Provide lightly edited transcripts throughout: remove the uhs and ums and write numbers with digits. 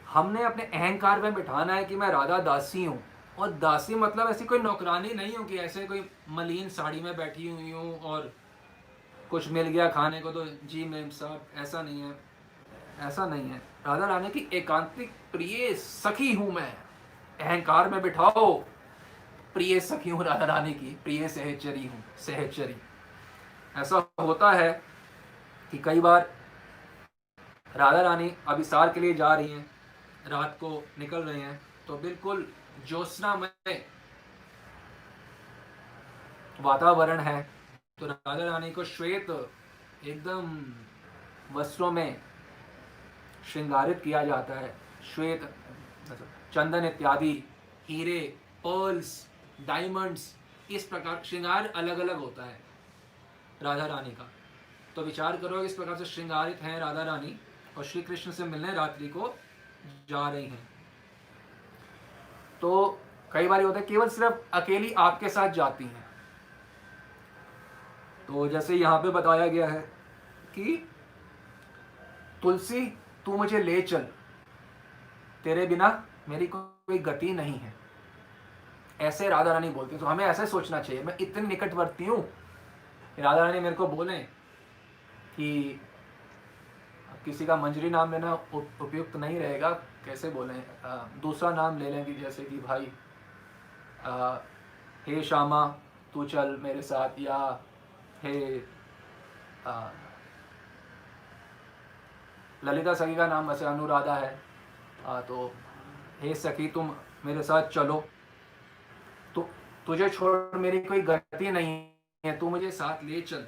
हमने अपने अहंकार में बिठाना है कि मैं राधा दासी हूँ। और दासी मतलब ऐसी कोई नौकरानी नहीं हूँ कि ऐसे कोई मलिन साड़ी में बैठी हुई हूँ और कुछ मिल गया खाने को तो जी मेम साहब, ऐसा नहीं है। ऐसा नहीं है। राधा रानी की एकांतिक प्रिय सखी हूँ मैं। अहंकार में बिठाओ, प्रिय सखी हूँ राधा रानी की, प्रिय सहचरी हूँ, सहचरी। ऐसा होता है कि कई बार राधा रानी अभिसार के लिए जा रही हैं, रात को निकल रहे हैं, तो बिल्कुल ज्योत्सना में वातावरण है, तो राधा रानी को श्वेत एकदम वस्त्रों में श्रृंगारित किया जाता है। श्वेत चंदन इत्यादि, हीरे, पर्ल्स, डायमंड्स, इस प्रकार श्रृंगार अलग अलग होता है राधा रानी का। तो विचार करो, इस प्रकार से श्रृंगारित हैं राधा रानी और श्री कृष्ण से मिलने रात्रि को जा रही हैं। तो कई बार होता है केवल सिर्फ अकेली आपके साथ जाती हैं। तो जैसे यहाँ पे बताया गया है कि तुलसी तू मुझे ले चल, तेरे बिना मेरी कोई गति नहीं है, ऐसे राधा रानी बोलती है। तो हमें ऐसे सोचना चाहिए, मैं इतनी निकटवर्ती हूँ, राधा रानी मेरे को बोले कि किसी का मंजरी नाम लेना उपयुक्त नहीं रहेगा, कैसे बोलें, दूसरा नाम ले लें कि जैसे कि भाई हे श्यामा तू चल मेरे साथ, या हे ललिता सखी का नाम वैसे अनुराधा है, तो हे सखी तुम मेरे साथ चलो, तो तुझे छोड़ मेरी कोई गति नहीं है, तू मुझे साथ ले चल,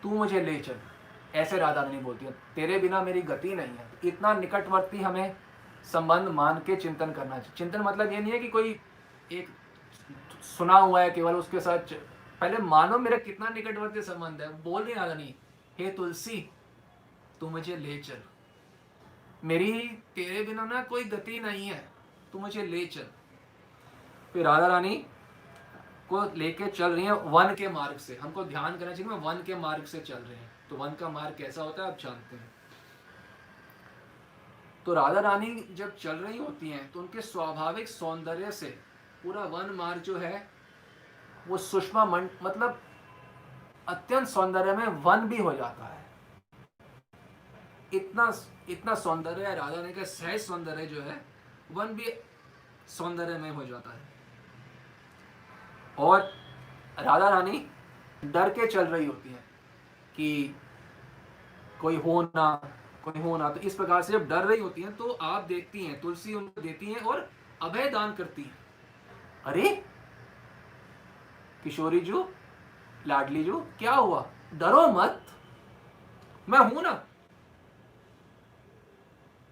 तू मुझे ले चल, ऐसे राधा रानी बोलती है, तेरे बिना मेरी गति नहीं है। इतना निकटवर्ती हमें संबंध मान के चिंतन करना चाहिए। चिंतन मतलब ये नहीं है कि कोई एक सुना हुआ है केवल उसके साथ, पहले मानो मेरा कितना निकटवर्ती संबंध है। बोल रही राधा रानी, हे तुलसी तू मुझे ले चल, मेरी तेरे बिना ना कोई गति नहीं है, तू मुझे ले चल। फिर राधा रानी को लेके चल रही है वन के मार्ग से। हमको ध्यान करना चाहिए, वन के मार्ग से चल रहे हैं, तो वन का मार्ग कैसा होता है आप जानते हैं। तो राधा रानी जब चल रही होती हैं तो उनके स्वाभाविक सौंदर्य से पूरा वन मार्ग जो है वो सुषमा मतलब अत्यंत सौंदर्य में वन भी हो जाता है। इतना इतना सौंदर्य है राधा रानी का, सहज सौंदर्य जो है वन भी सौंदर्य में हो जाता है। और राधा रानी डर के चल रही होती है कि कोई हो ना, कोई हो ना। तो इस प्रकार से जब डर रही होती हैं तो आप देखती हैं तुलसी उनको देती हैं और अभय दान करती हैं। अरे किशोरी जी, लाडली जी, क्या हुआ, डरो मत, मैं हूं ना,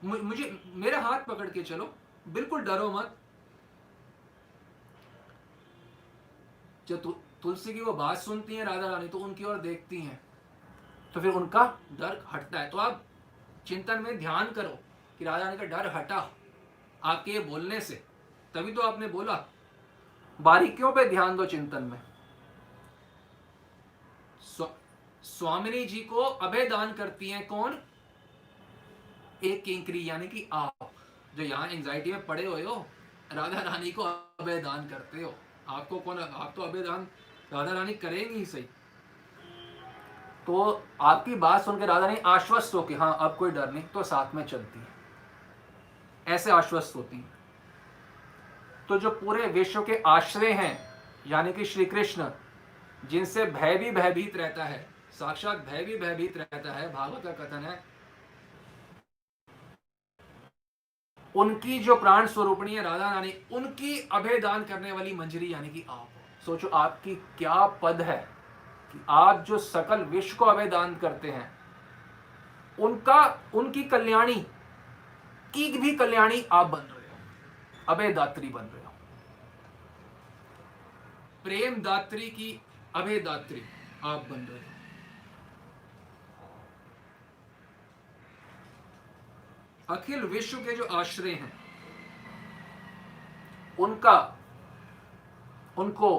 मुझे मेरा हाथ पकड़ के चलो, बिल्कुल डरो मत। जब तुलसी की वो बात सुनती हैं राधा रानी तो उनकी ओर देखती हैं, तो फिर उनका डर हटता है। तो आप चिंतन में ध्यान करो कि राधा रानी का डर हटा आपके ये बोलने से, तभी तो आपने बोला। बारीकियों पे ध्यान दो चिंतन में। स्वामिनी जी को अभय दान करती हैं कौन, एक किंकरी, यानी कि आप जो यहाँ एंजाइटी में पड़े हुए हो, राधा रानी को अभय दान करते हो। आपको कौन, आप तो अभय दान राधा रानी करेंगी ही सही। तो आपकी बात सुनकर राधा रानी आश्वस्त हो कि हाँ अब कोई डर नहीं, तो साथ में चलती है, ऐसे आश्वस्त होती है। तो जो पूरे विश्व के आश्रय हैं यानी कि श्री कृष्ण, जिनसे भय भी भयभीत रहता है, साक्षात भय भी भयभीत रहता है, भागवत का कथन है, उनकी जो प्राण स्वरूपणी है राधा रानी, उनकी अभय दान करने वाली मंजरी यानी कि आप। सोचो आपकी क्या पद है कि आप जो सकल विश्व को अभय दान करते हैं, उनका, उनकी कल्याणी की भी कल्याणी आप बन रहे हो, अभय दात्री बन रहे हो, प्रेम दात्री की अभय दात्री आप बन रहे हो। अखिल विश्व के जो आश्रय हैं उनका, उनको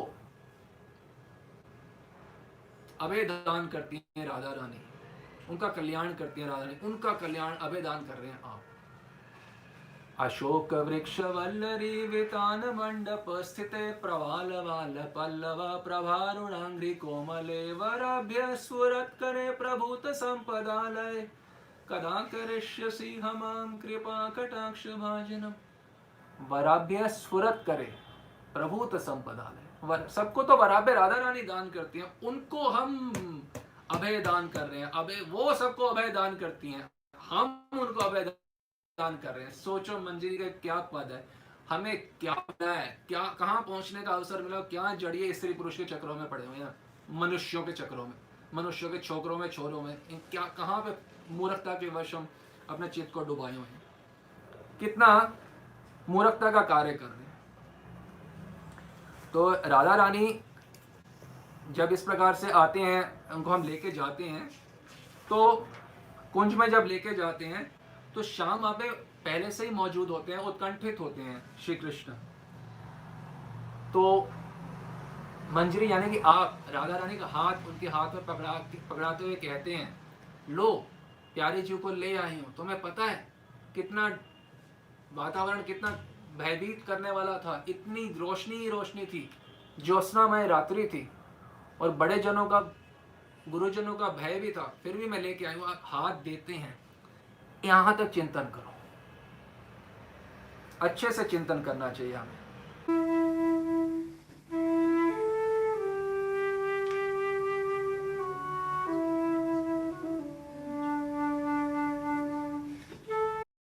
अभय दान करती हैं राधा रानी, उनका कल्याण करती हैं राधा रानी, उनका कल्याण अभय दान कर रहे हैं आप। अशोक वृक्ष वल्लरी वितान मंडप स्थिते प्रवाल वाल पल्लव प्रभारुणांग्रि कोमले वराभ्य स्फुरत् करे प्रभूत संपदालय कदा करिष्यसि हमाम कृपा कटाक्ष भाजनम। वराभ्य स्फुरत् करे प्रभूत संपदालय, सबको तो वराभ्य राधा रानी दान करती हैं, उनको हम अभय दान कर रहे हैं। अभय वो सबको अभय दान करती हैं, हम उनको अभय दान कर रहे हैं। सोचो मंजिल का क्या पद है, हमें क्या पता है, क्या कहाँ पहुंचने का अवसर मिला, क्या जड़िए स्त्री पुरुष के चक्रों में पड़े हुए हैं, मनुष्यों के चक्रों में, मनुष्यों के छोकरों में छोरों में, क्या कहाँ पे मूर्खता के वश हम अपने चित्त को डुबाए हुए हैं, कितना मूर्खता का कार्य कर रहे हैं। तो राधा रानी जब इस प्रकार से आते हैं, उनको हम लेके जाते हैं, तो कुंज में जब लेके जाते हैं तो श्याम वहां पे पहले से ही मौजूद होते हैं, उत्कंठित होते हैं श्री कृष्ण। तो मंजरी यानी कि आप राधा रानी का हाथ उनके हाथ में पकड़ाते हुए कहते हैं, लो प्यारे जी को ले आई हूं। तुम्हें पता है कितना वातावरण कितना भयभीत करने वाला था, इतनी रोशनी ही रोशनी थी, ज्योत्सनामय रात्रि थी, और बड़े जनों का गुरुजनों का भय भी था, फिर भी मैं लेके आई हूं। आप हाथ देते हैं, यहां तक चिंतन करो, अच्छे से चिंतन करना चाहिए हमें।